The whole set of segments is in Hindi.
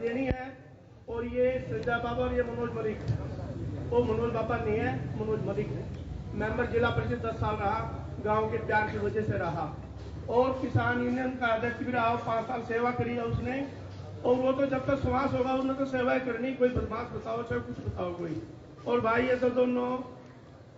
देनी है। और ये संजय बाबा और ये मनोज मलिक, वो मनोज बाबा नहीं है, मनोज मलिक है। मेंबर जिला परिषद 10 साल रहा, गांव के प्यार की वजह से रहा, और किसान यूनियन का अध्यक्ष भी रहा, 5 साल सेवा करी है उसने। और वो तो जब तक श्वास होगा उन्हें तो सेवाएं करनी, कोई बदमाश बताओ चाहे कुछ बताओ कोई। और भाई ये तो दोनों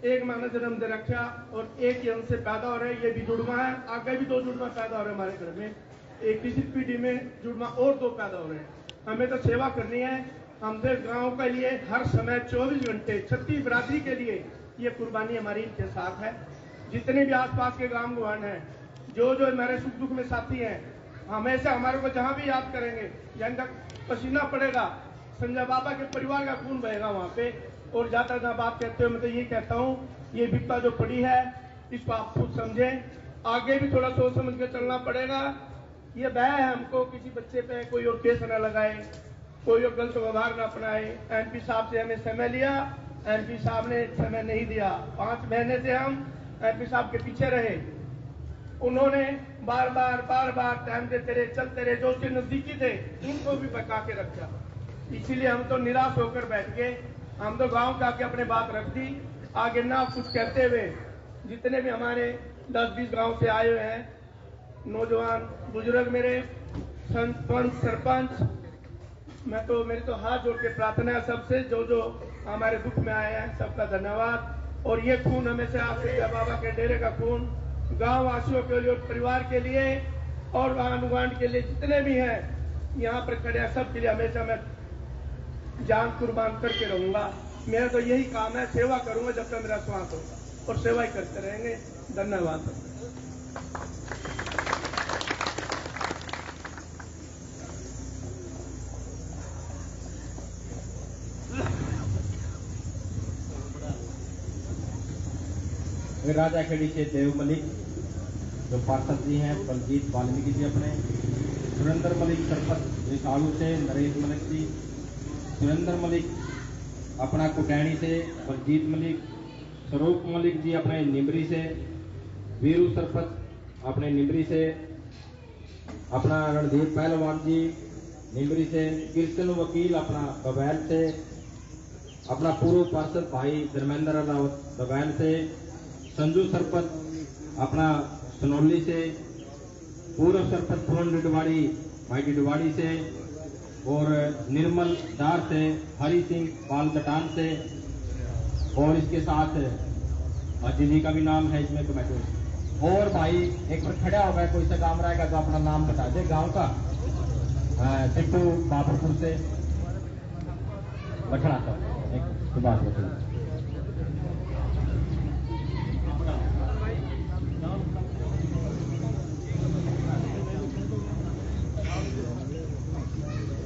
एक माँ ने जन्म दे रखा और एक ही अंश से पैदा हो रहे, ये भी जुड़वा है, आगे भी 2 जुड़वा पैदा हो रहे हमारे घर में, एक इसी पीढ़ी में जुड़वा और 2 पैदा हो रहे हैं। हमें तो सेवा करनी है, हमसे गांव के लिए हर समय 24 घंटे छत्तीस बिरादरी के लिए ये कुर्बानी हमारी इनके साथ है। जितने भी आसपास के गांव गुआन हैं, जो जो हमारे सुख दुख में साथी हैं, हमेशा हमारे को जहां भी याद करेंगे, जहां तक पसीना पड़ेगा संजय बाबा के परिवार का खून बहेगा वहां पे। और ज्यादा ना बात कहते हुए मैं तो ये कहता हूँ, ये विपदा जो पड़ी है इसको आप खुद समझें, आगे भी थोड़ा सोच समझ के चलना पड़ेगा। ये भय है हमको किसी बच्चे पे कोई और केस न लगाए, कोई और गलत व्यवहार न अपनाए। एमपी साहब से हमें समय लिया, एमपी साहब ने समय नहीं दिया, 5 महीने से हम एमपी साहब के पीछे रहे, उन्होंने बार बार टाइम देते रहे, चलते रहे, जो उसके नजदीकी थे उनको भी बचा के रखा। इसीलिए हम तो निराश होकर बैठ गए, हम तो गांव के आके अपने बात रख दी, आगे ना कुछ कहते हुए। जितने भी हमारे 10-20 गांव से आए हुए हैं नौजवान बुजुर्ग, मेरे सरपंच, मेरी तो हाथ जोड़ के प्रार्थना है सबसे, जो जो हमारे दुख में आए हैं सबका धन्यवाद। और ये खून हमेशा आपके बाबा के डेरे का खून गांव वासियों के लिए, परिवार के लिए और अनुगांड के लिए जितने भी हैं यहाँ पर खड़े हैं, सब के लिए हमेशा मैं जान कुर्बान करके रहूंगा। मेरा तो यही काम है, सेवा करूंगा जब तक मेरा श्वास होगा, और सेवा ही करते रहेंगे। धन्यवाद। राजा खेड़ी से देव मलिक जो पार्षद जी हैं, बलजीत वाल्मीकि जी अपने, सुरेंद्र मलिक सरपंच रिसालू से, नरेश मलिक जी, सुरेंद्र मलिक अपना कुटैनी से, बलजीत मलिक, स्वरूप मलिक जी अपने निमरी से, वीरू सरपंच अपने निमरी से, अपना रणधीर पहलवान जी निमरी से, कृष्ण वकील अपना बबैल से, अपना पूर्व पार्षद भाई धर्मेंद्र रावत बबैल से, संजू सरपंच अपना सनौली से, पूर्व सरपंच पूर्ण डिडवाड़ी भाई डिडवाड़ी से, और निर्मल दार से, हरि सिंह पाल दटान से, और इसके साथ अजय जी का भी नाम है इसमें कमेटी। और भाई एक बार खड़ा होगा, कोई सा काम रहेगा तो अपना नाम बता दे गांव का। टिप्पू बाबरपुर से बछड़ा था, एक बात बता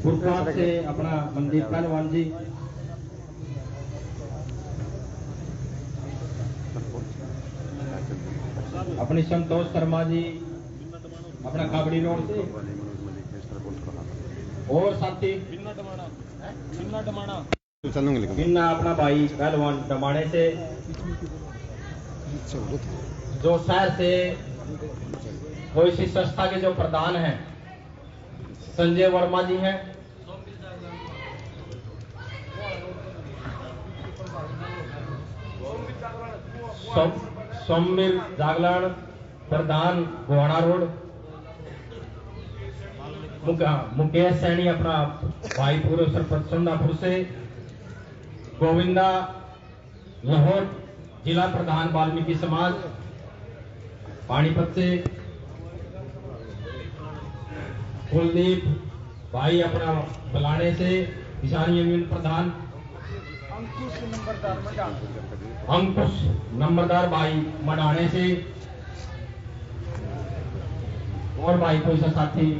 फुटपाथ से अपना मनदीप पहलवान जी, अपनी संतोष शर्मा जी अपना काबड़ी रोड से, और साथी बिन्ना अपना भाई पहलवान डमाणे से, जो शहर से कोई सी संस्था के जो प्रधान हैं संजय वर्मा जी हैं, सोमवीर जागलान प्रधान गोहाना रोड, मुकेश सैनी अपना भाई पूर्व सरपंच संदापुर से, गोविंदा लाहौर जिला प्रधान वाल्मीकि समाज पानीपत से, कुलदीप भाई अपना बलाने से किसान यूनियन प्रधान, अंकुश नंबरदार भाई मडाने से, और भाई कोई सा साथी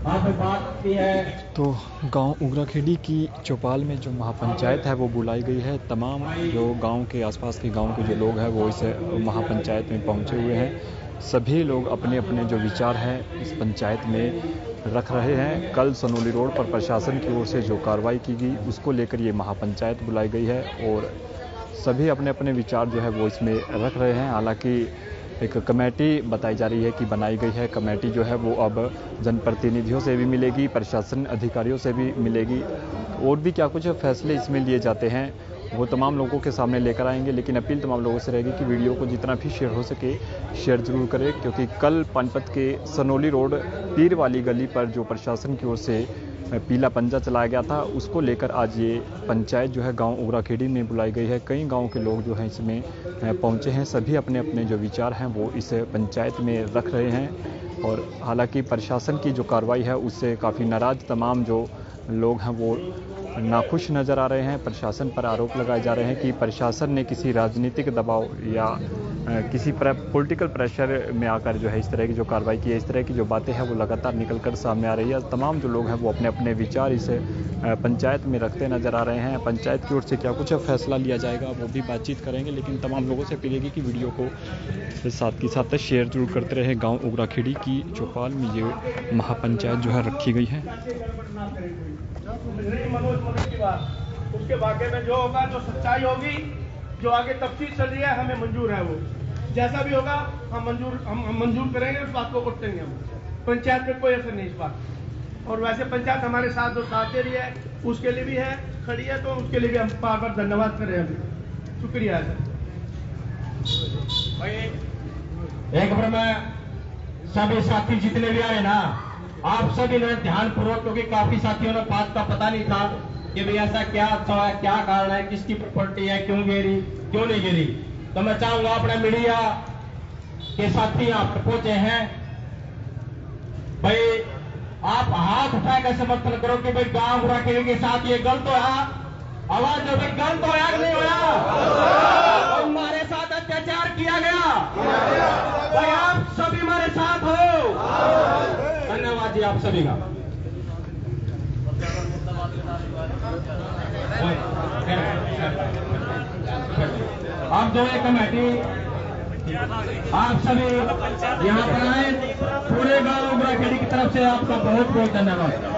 बात की है। तो गांव उगराखेड़ी की चौपाल में जो महापंचायत है वो बुलाई गई है। तमाम जो गांव के आसपास के गांव के जो लोग हैं वो इस महापंचायत में पहुंचे हुए हैं। सभी लोग अपने अपने जो विचार हैं इस पंचायत में रख रहे हैं। कल सनोली रोड पर प्रशासन की ओर से जो कार्रवाई की गई उसको लेकर ये महापंचायत बुलाई गई है और सभी अपने अपने विचार जो है वो इसमें रख रहे हैं। हालांकि एक कमेटी बताई जा रही है कि बनाई गई है। कमेटी जो है वो अब जनप्रतिनिधियों से भी मिलेगी, प्रशासन अधिकारियों से भी मिलेगी, और भी क्या कुछ फैसले इसमें लिए जाते हैं वो तमाम लोगों के सामने लेकर आएंगे। लेकिन अपील तमाम लोगों से रहेगी कि वीडियो को जितना भी शेयर हो सके शेयर ज़रूर करें, क्योंकि कल पानीपत के सनोली रोड पीर वाली गली पर जो प्रशासन की ओर से पीला पंजा चलाया गया था, उसको लेकर आज ये पंचायत जो है गांव उगराखेड़ी में बुलाई गई है। कई गांव के लोग जो हैं इसमें पहुंचे हैं, सभी अपने अपने जो विचार हैं वो इस पंचायत में रख रहे हैं। और हालांकि प्रशासन की जो कार्रवाई है उससे काफ़ी नाराज़ तमाम जो लोग हैं वो नाखुश नज़र आ रहे हैं। प्रशासन पर आरोप लगाए जा रहे हैं कि प्रशासन ने किसी राजनीतिक दबाव या किसी पॉलिटिकल प्रेशर में आकर जो है इस तरह की जो कार्रवाई की है, इस तरह की जो बातें हैं वो लगातार निकलकर सामने आ रही है। तमाम जो लोग हैं वो अपने अपने विचार इस पंचायत में रखते नज़र आ रहे हैं। पंचायत की ओर से क्या कुछ फैसला लिया जाएगा वो भी बातचीत करेंगे, लेकिन तमाम लोगों से अपील है कि वीडियो को साथ के साथ शेयर जरूर करते रहे। गाँव उगराखेड़ी की चौपाल में ये महापंचायत जो है रखी गई है। मनोज मलिक की बात, उसके बारे में जो होगा, जो सच्चाई होगी, जो आगे तफ्तीश चल रही है, हमें मंजूर है। वो जैसा भी होगा हम मंजूर करेंगे, उस बात को उठेंगे हम। पंचायत में कोई असर नहीं इस बात। और वैसे पंचायत हमारे साथ जो साथ दे रही है उसके लिए भी है, खड़ी है, तो उसके लिए भी हम बार बार धन्यवाद कर रहे हैं। अभी शुक्रिया सर। एक बार मैं सभी साथी जितने भी आए ना, आप सभी ने ध्यानपूर्वक, क्योंकि काफी साथियों ने बात का पता नहीं था कि भाई ऐसा क्या क्या कारण है, किसकी प्रॉपर्टी है, क्यों गिरी, क्यों नहीं गिरी। तो मैं चाहूंगा अपने मीडिया के साथी यहाँ पर पहुंचे हैं, भाई आप हाथ उठाकर समर्थन करो कि भाई गांव उगराखेड़ी के साथ ये गलत होया। आवाज दो भाई, गलत होया कि नहीं होया? हमारे साथ अत्याचार किया गया, भाई आप सभी हमारे साथ हो। धन्यवाद जी आप सभी का। आप जो है कमेटी, आप सभी यहाँ पर आए, पूरे गांव उगराखेड़ी की तरफ से आपका बहुत बहुत धन्यवाद।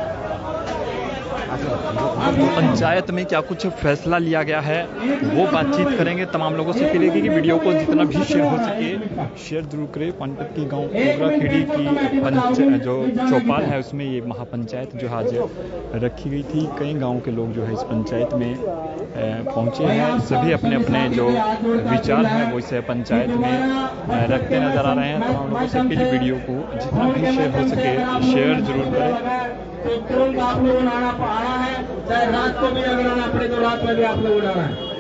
पंचायत में क्या कुछ फैसला लिया गया है वो बातचीत करेंगे। तमाम लोगों से अपील है कि वीडियो को जितना भी शेयर हो सके शेयर जरूर करें। पानीपत की गांव उगराखेड़ी की जो चौपाल है उसमें ये महापंचायत जो आज रखी गई थी। कई गांव के लोग जो है इस पंचायत में पहुंचे हैं, सभी अपने अपने जो विचार हैं वो इस पंचायत में रखते नजर आ रहे हैं। तमाम लोगों से अपील वीडियो को जितना भी शेयर हो सके शेयर जरूर करें। तो तुरंत आप लोगों ने आना है, चाहे रात को भी अगर आना पड़े तो रात में भी आप लोगों ने आना है।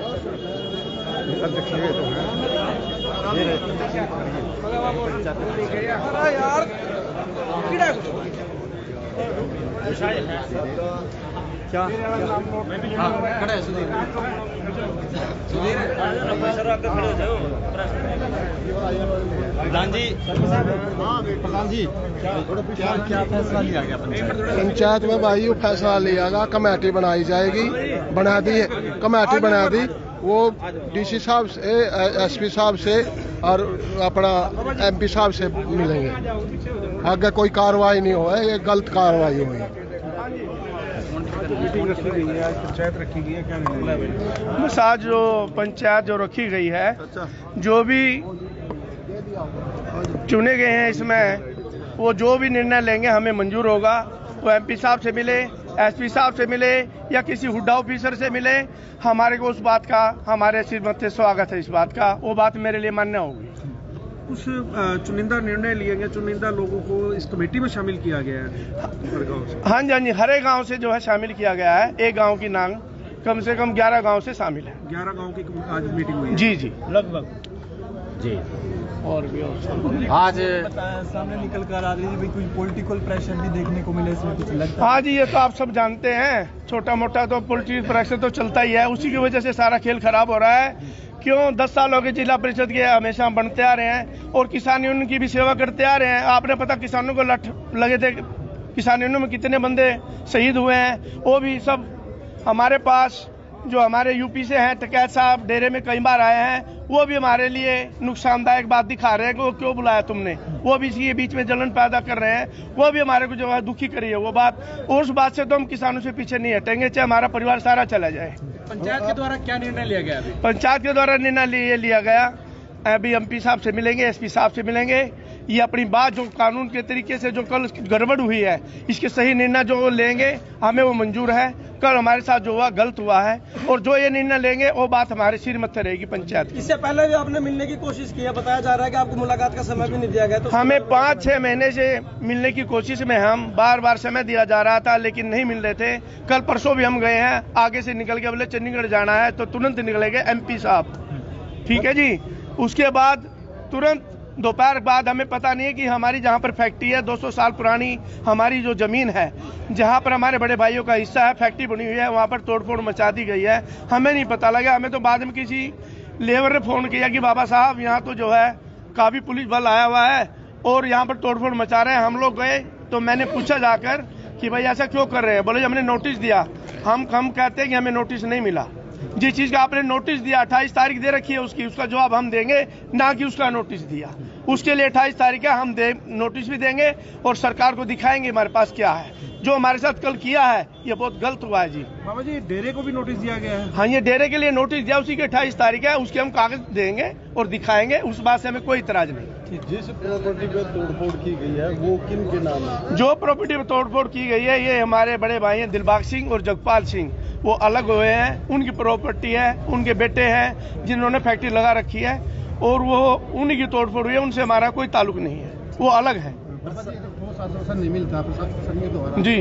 क्या खड़े सुधीर प्रधान जी, प्रधान जी क्या फैसला लिया गया पंचायत में? भाई ये फैसला लिया गया, कमेटी बनाई जाएगी, बना दी कमेटी, बना दी। वो डीसी साहब से, एसपी साहब से और अपना एमपी साहब से मिलेंगे। आगे कोई कार्रवाई नहीं हुआ है, ये गलत कार्रवाई हुई है। पंचायत रखी गई है, क्या बस आज जो पंचायत जो रखी गई है, जो भी चुने गए हैं इसमें, वो जो भी निर्णय लेंगे हमें मंजूर होगा। वो एमपी साहब से मिले, एसपी साहब से मिले या किसी हुड्डा ऑफिसर से मिले, हमारे को उस बात का, हमारे सिर से स्वागत है इस बात का, वो बात मेरे लिए मान्य होगी। कुछ चुनिंदा निर्णय लिए गए, चुनिंदा लोगों को इस कमेटी में शामिल किया गया है हर गांव से? हाँ जी, हर एक गांव से जो है शामिल किया गया है। एक गांव की नांग कम से कम 11 गांव से शामिल है। 11 गांव की आज मीटिंग हुई है? जी जी, लगभग जी। और भी आज सामने निकल कर आ रही है, कोई पॉलिटिकल प्रेशर भी देखने को मिले, इसमें कुछ लगता है? हाँ जी, ये तो आप सब जानते हैं, छोटा मोटा तो पॉलिटिकल प्रेशर तो चलता ही है। उसी की वजह से सारा खेल खराब हो रहा है। क्यों 10 साल हो गए जिला परिषद के, हमेशा हम बनते आ रहे हैं और किसान यूनियन की भी सेवा करते आ रहे हैं। आपने पता किसानों को लठ लगे थे, किसान यूनियन में कितने बंदे शहीद हुए हैं, वो भी सब हमारे पास जो हमारे यूपी से हैं, टकैत साहब डेरे में कई बार आए हैं, वो भी हमारे लिए नुकसानदायक बात दिखा रहे हैं कि वो क्यों बुलाया तुमने, वो भी इसके बीच में जलन पैदा कर रहे हैं, वो भी हमारे को जो है दुखी करी है वो बात। उस बात से तो हम किसानों से पीछे नहीं हटेंगे, चाहे हमारा परिवार सारा चला जाए। पंचायत के द्वारा क्या निर्णय लिया गया? अभी पंचायत के द्वारा निर्णय ये लिया गया अभी एमपी साहब से मिलेंगे, एसपी साहब से मिलेंगे। ये अपनी बात जो कानून के तरीके से जो कल गड़बड़ हुई है, इसके सही निर्णय जो लेंगे हमें वो मंजूर है। कल हमारे साथ जो हुआ गलत हुआ है, और जो ये निर्णय लेंगे वो बात हमारे सिर मत्थे रहेगी पंचायत की। इससे पहले भी आपने मिलने की कोशिश की है, बताया जा रहा है कि आपको मुलाकात का समय भी नहीं दिया गया। तो हमें 5-6 महीने से मिलने की कोशिश में हम बार समय दिया जा रहा था, लेकिन नहीं मिल रहे थे। कल परसों भी हम गए हैं, आगे से निकल के बोले चंडीगढ़ जाना है, तो तुरंत निकले गए एमपी साहब, ठीक है जी। उसके बाद तुरंत दोपहर बाद हमें पता नहीं है कि हमारी जहाँ पर फैक्ट्री है, 200 साल पुरानी हमारी जो जमीन है, जहाँ पर हमारे बड़े भाइयों का हिस्सा है, फैक्ट्री बनी हुई है, वहाँ पर तोड़फोड़ मचा दी गई है। हमें नहीं पता लगा। हमें तो बाद में किसी लेबर ने फोन किया कि बाबा साहब यहाँ तो जो है काफी पुलिस बल आया हुआ है और यहाँ पर तोड़फोड़ मचा रहे हैं। हम लोग गए तो मैंने पूछा जाकर कि भाई ऐसा क्यों कर रहे हैं। बोले हमने नोटिस दिया। हम कहते हैं कि हमें नोटिस नहीं मिला। जिस चीज का आपने नोटिस दिया 28 तारीख दे रखी है उसका जवाब हम देंगे, ना कि उसका नोटिस दिया। उसके लिए 28 तारीख है, हम नोटिस भी देंगे और सरकार को दिखाएंगे हमारे पास क्या है। जो हमारे साथ कल किया है ये बहुत गलत हुआ है जी। बाबा जी, डेरे को भी नोटिस दिया गया है? हाँ, ये डेरे के लिए नोटिस दिया, उसी की 28 तारीख है। उसके हम कागज देंगे और दिखाएंगे, उस बात से हमें कोई इतराज नहीं। जिस प्रॉपर्टी पे तोड़फोड़ की गई है वो किन के नाम है? जो प्रॉपर्टी पे तोड़फोड़ की गई है ये हमारे बड़े भाई हैं दिलबाग सिंह और जगपाल सिंह, वो अलग हुए हैं। उनकी प्रॉपर्टी है, उनके बेटे हैं जिन्होंने फैक्ट्री लगा रखी है और वो उन्हीं की तोड़फोड़ हुई है। उनसे हमारा कोई ताल्लुक नहीं है, वो अलग है नहीं मिलता जी।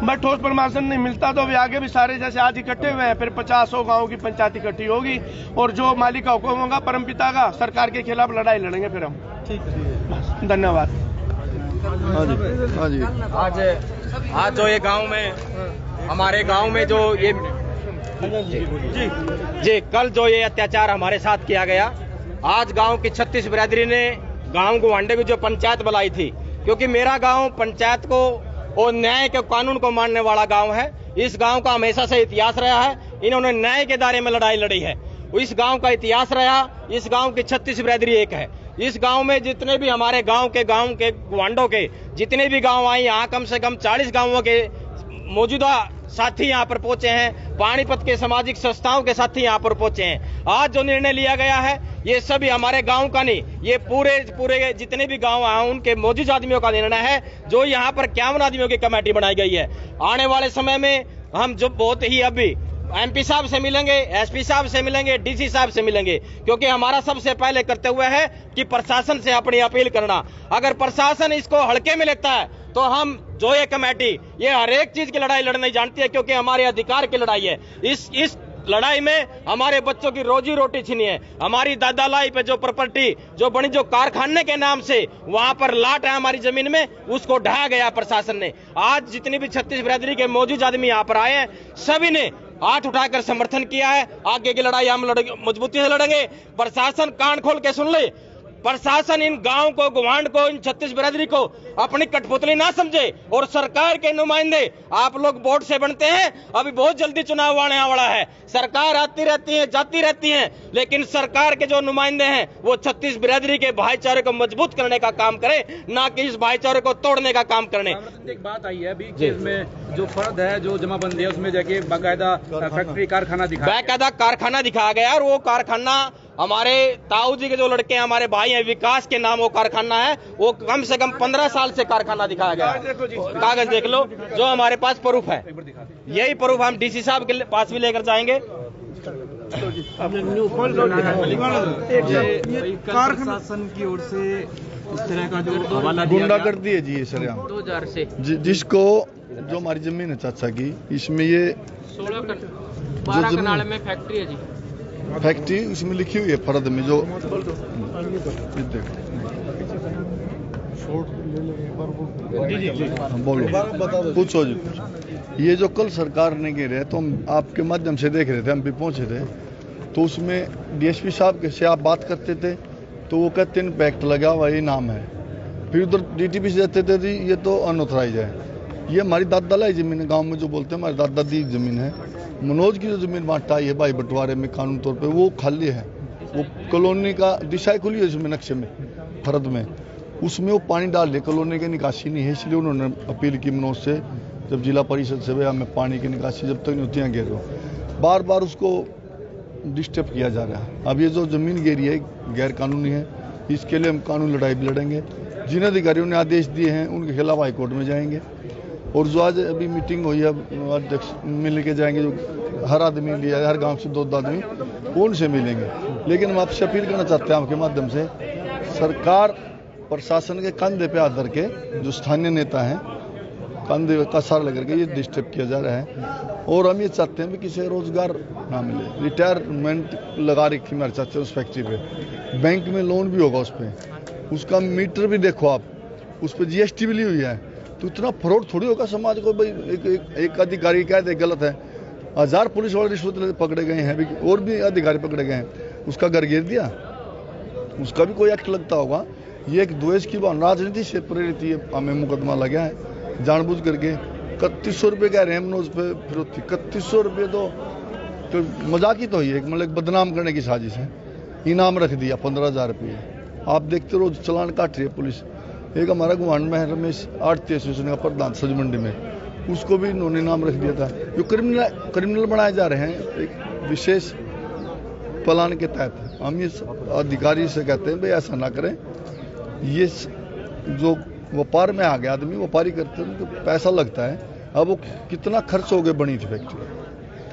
बट ठोस प्रमाशन नहीं मिलता तो अभी आगे भी सारे जैसे आज इकट्ठे हुए हैं, फिर 50 गाँव की पंचायत इकट्ठी होगी और जो मालिक का हुक्म होगा परमपिता का, सरकार के खिलाफ लड़ाई लड़ेंगे फिर हम। ठीक है, धन्यवाद। हाँ जी। आज जो ये गांव में, हमारे गांव में जो ये जी कल जो ये अत्याचार हमारे साथ किया गया, आज गांव की 36 बिरादरी ने गांव गुवांडे की जो पंचायत बुलाई थी, क्योंकि मेरा गांव पंचायत को और न्याय के कानून को मानने वाला गांव है। इस गांव का हमेशा से इतिहास रहा है, इन्होंने न्याय के दायरे में लड़ाई लड़ी है। इस गांव का इतिहास रहा, इस गांव की 36 बिरादरी एक है। इस गांव में जितने भी हमारे गांव के गुवांडों के जितने भी गांव आए, यहाँ कम से कम 40 गांवों के मौजूदा साथी यहाँ पर पहुंचे हैं, पानीपत के सामाजिक संस्थाओं के साथी यहाँ पर पहुंचे हैं। आज जो निर्णय लिया गया है ये सभी हमारे गांव का नहीं, ये पूरे जितने भी गांव हैं उनके मौजूदा आदमियों का निर्णय है। जो यहाँ पर 51 आदमियों की कमेटी बनाई गई है। आने वाले समय में हम जो बहुत ही अभी एमपी साहब से मिलेंगे, एसपी साहब से मिलेंगे, डीसी साहब से मिलेंगे, क्योंकि हमारा सबसे पहले कर्तव्य है कि प्रशासन से अपनी अपील करना। अगर प्रशासन इसको हल्के में लेता है तो हम जो ये कमेटी ये हर एक चीज की लड़ाई लड़नी जानती है, क्योंकि हमारे अधिकार की लड़ाई है। इस लड़ाई में हमारे बच्चों की रोजी रोटी छीनी है। हमारी दादा लाई पे जो प्रॉपर्टी जो बनी, जो कारखाने के नाम से वहां पर लाट है हमारी जमीन में, उसको ढाया गया प्रशासन ने। आज जितनी भी 36 बिरादरी के मौजूद आदमी यहाँ पर आए हैं, सभी ने हाथ उठाकर समर्थन किया है। आगे की लड़ाई हम मजबूती से लड़ेंगे। प्रशासन कान खोल के सुन ले। प्रशासन इन गांव को, गुवांड को, इन 36 बिरादरी को अपनी कठपुतली ना समझे और सरकार के नुमाइंदे आप लोग वोट से बनते हैं। अभी बहुत जल्दी चुनाव आने वाला है। सरकार आती रहती है, जाती रहती है, लेकिन सरकार के जो नुमाइंदे हैं वो 36 बिरादरी के भाईचारे को मजबूत करने का काम करे, ना कि इस भाईचारे को तोड़ने का काम करने। एक बात आई है अभी केस में, जो फर्द है जो जमाबंदी है उसमें जाके बाकायदा फैक्ट्री कारखाना दिखाया गया और वो कारखाना हमारे ताऊ जी के जो लड़के हैं, हमारे भाई हैं, विकास के नाम वो कारखाना है। वो कम से कम 15 साल से कारखाना दिखाया गया। कागज देख लो, जो हमारे पास प्रूफ है। यही प्रूफ हम डीसी साहब के पास भी लेकर जाएंगे। प्रशासन की ओर से इस तरह का जो हवाला गुंडागर्दी है जी ये सर, 2000 से जिसको जो हमारी जमीन है चाचा की, इसमें ये 12 कनाल में फैक्ट्री है जी। फैक्ट्री इसमें लिखी हुई है फर्द में, जो बोलो पूछो जी। ये जो कल सरकार ने गिरे तो हम आपके माध्यम से देख रहे थे, हम भी पहुंचे थे, तो उसमें डीएसपी साहब के से आप बात करते थे तो वो कहते हैं पैक्ट लगा हुआ ये नाम है। फिर उधर डीटीपी से जाते थे जी ये तो अनऑथराइज है। ये हमारी दादा लाई जमीन है, गांव में जो बोलते हैं हमारी दादा दी जमीन है। मनोज की जो जमीन बांटाई है भाई बंटवारे में कानून तौर पे, वो खाली है। वो कॉलोनी का दिशा खुली है उसमें नक्शे में फर्द में, उसमें वो पानी डाल रहे, कॉलोनी की निकासी नहीं है। इसलिए उन्होंने अपील की मनोज से, जब जिला परिषद से, भैया हमें पानी की निकासी जब तक नहीं होती है घेरो। बार बार उसको डिस्टर्ब किया जा रहा है। अब ये जो जमीन घेरी है गैर कानूनी है, इसके लिए हम कानूनी लड़ाई भी लड़ेंगे। जिन अधिकारियों ने आदेश दिए हैं उनके खिलाफ हाईकोर्ट में जाएंगे। और जो आज अभी मीटिंग हुई है अध्यक्ष मिल के जाएंगे, जो हर आदमी लिया है, हर गांव से 2 आदमी, उनसे मिलेंगे। लेकिन हम आपसे अपील करना चाहते हैं आपके माध्यम से, सरकार प्रशासन के कंधे पे हाथ धर के जो स्थानीय नेता हैं कंधे का सहारा लेकर के ये डिस्टर्ब किया जा रहा है। और हम ये चाहते हैं कि किसी रोजगार ना मिले। रिटायरमेंट लगा रखी मैं चाहते हैं उस फैक्ट्री पे, बैंक में लोन भी होगा उस पर, उसका मीटर भी देखो आप, उस पर GST भी ली हुई है। तो इतना फ्रॉड थोड़ी होगा समाज को भाई एक अधिकारी कह दे गलत है, 1000 पुलिस वाले रिश्वत पकड़े गए हैं, और भी अधिकारी पकड़े गए हैं, उसका घर घेर दिया, उसका भी कोई एक्ट लगता होगा। ये एक द्वेष की भावना राजनीति से प्रेरित ये हमें मुकदमा लगा है जानबूझ करके। 3100 रुपये कह रहे हैं मनोज पे फिरौती, 3100 रुपये तो मजाक ही तो ही है, मतलब बदनाम करने की साजिश है। इनाम रख दिया 15,000 रुपये। आप देखते रोज चलान काट रही है पुलिस। एक हमारा गुवांड में है रमेश, आढ़ती एसोसिएशन का प्रधान सब्जी मंडी में, उसको भी इन्होंने नाम रख दिया था। जो क्रिमिनल बनाए जा रहे हैं एक विशेष प्लान के तहत। हम इस अधिकारी से कहते हैं भाई ऐसा ना करें। ये जो व्यापार में आ गया आदमी, व्यापारी करते हैं, उनको पैसा लगता है। अब वो कितना खर्च हो गया बनी थी फैक्ट्री।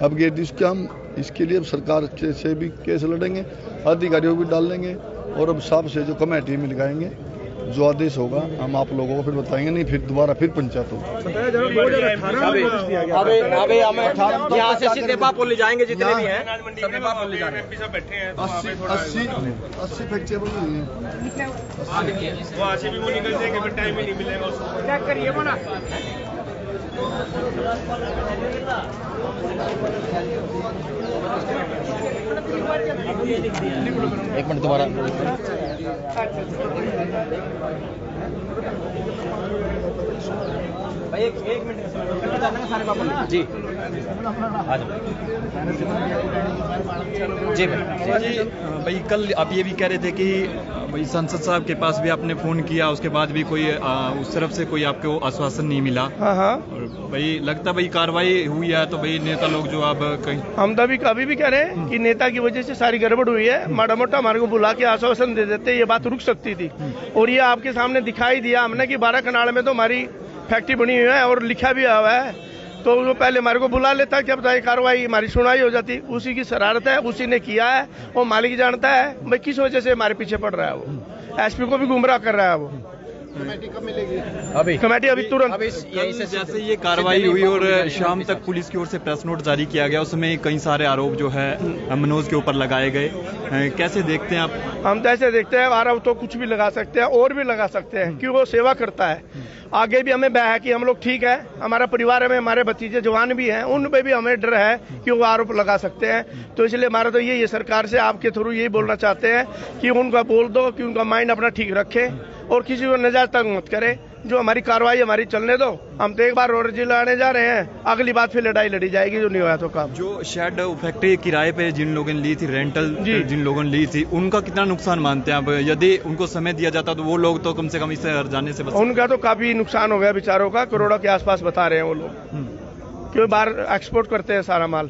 अब ये हम इसके लिए सरकार से भी केस लड़ेंगे, अधिकारियों को भी डाल लेंगे, और अब साहब से जो कमेटी में लगाएंगे, जो आदेश होगा हम आप लोगों को फिर बताएंगे। नहीं फिर दोबारा फिर पंचायत होगा। यहाँ से सीधे बाप ले जाएंगे जितने भी हैं, सभी बाप ले जाएंगे। 80 फैक्ट्रियाँ बन रही हैं, वहाँ से भी वो निकल जाएंगे, फिर टाइम ही नहीं मिलेगा उसको। चेक करिए वो ना। एक मिनट दोबारा। भाई एक मिनट सारे बाबू जी जी भाई कल आप ये भी कह रहे थे कि भाई संसद साहब के पास भी आपने फोन किया, उसके बाद भी कोई उस तरफ से कोई आपको आश्वासन नहीं मिला। हाँ। और भाई लगता भाई कार्रवाई हुई है तो भाई नेता लोग जो अब कहीं हम तो अभी भी कह रहे हैं कि नेता की वजह से सारी गड़बड़ हुई है। माड़ा मोटा हमारे को बुला के आश्वासन दे देते, ये बात रुक सकती थी। और ये आपके सामने दिखाई दिया हमने कि 12 कनाल में तो हमारी फैक्ट्री बनी हुई है और लिखा भी हुआ है। तो वो पहले हमारे को बुला लेता कि अब कार्रवाई हमारी सुनवाई हो जाती। उसी की शरारत है, उसी ने किया है, वो मालिक जानता है भाई किस वजह से हमारे पीछे पड़ रहा है। वो SP को भी गुमराह कर रहा है। वो कमेटी कब मिलेगी? कमेटी अभी तुरंत। जैसे ये कार्रवाई हुई और शाम तक पुलिस की ओर से प्रेस नोट जारी किया गया, उसमें कई सारे आरोप जो है मनोज के ऊपर लगाए गए, कैसे देखते हैं आप? हम तो ऐसे देखते हैं आरोप तो कुछ भी लगा सकते हैं और भी लगा सकते हैं, क्योंकि वो सेवा करता है। आगे भी हमें है कि हम लोग ठीक है, हमारा परिवार में हमारे भतीजे जवान भी हैं, उन पे भी हमें डर है कि वो आरोप लगा सकते हैं। तो इसलिए हमारा तो ये सरकार से आपके थ्रू यही बोलना चाहते हैं कि उनका बोल दो कि उनका माइंड अपना ठीक रखे और किसी को नजायज तंग मत करे। जो हमारी कार्रवाई हमारी चलने दो। हम तो एक बार और जिला आने जा रहे हैं, अगली बात फिर लड़ाई लड़ी जाएगी जो नहीं हुआ तो काम। जो शेड फैक्ट्री किराए पे जिन लोगों ने ली थी, रेंटल जिन लोगों ने ली थी, उनका कितना नुकसान मानते हैं आप? यदि उनको समय दिया जाता तो वो लोग तो कम से कम इससे हर जाने से बच। उनका तो काफी नुकसान हो गया बेचारों का, करोड़ों के आसपास बता रहे हैं वो लोग, क्योंकि बाहर एक्सपोर्ट करते हैं सारा माल।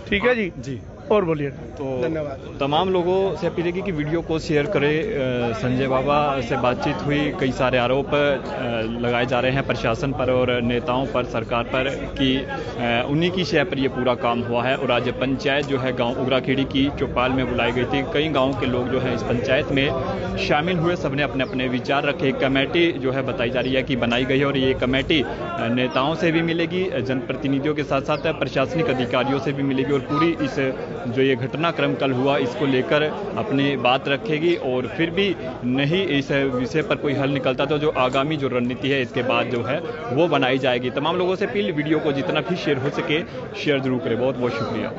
ठीक है जी। और बोलिए। तो धन्यवाद। तमाम लोगों से अपील है कि वीडियो को शेयर करें। संजय बाबा से बातचीत हुई, कई सारे आरोप लगाए जा रहे हैं प्रशासन पर और नेताओं पर, सरकार पर, कि उन्हीं की शय पर ये पूरा काम हुआ है। और आज पंचायत जो है गांव उगराखेड़ी की चौपाल में बुलाई गई थी। कई गाँव के लोग जो है इस पंचायत में शामिल हुए, सबने अपने अपने विचार रखे। कमेटी जो है बताई जा रही है कि बनाई गई है और ये कमेटी नेताओं से भी मिलेगी, जनप्रतिनिधियों के साथ साथ प्रशासनिक अधिकारियों से भी मिलेगी और पूरी इस जो ये घटनाक्रम कल हुआ इसको लेकर अपनी बात रखेगी। और फिर भी नहीं इस विषय पर कोई हल निकलता तो जो आगामी जो रणनीति है इसके बाद जो है वो बनाई जाएगी। तमाम लोगों से अपील, वीडियो को जितना भी शेयर हो सके शेयर जरूर करें। बहुत बहुत शुक्रिया।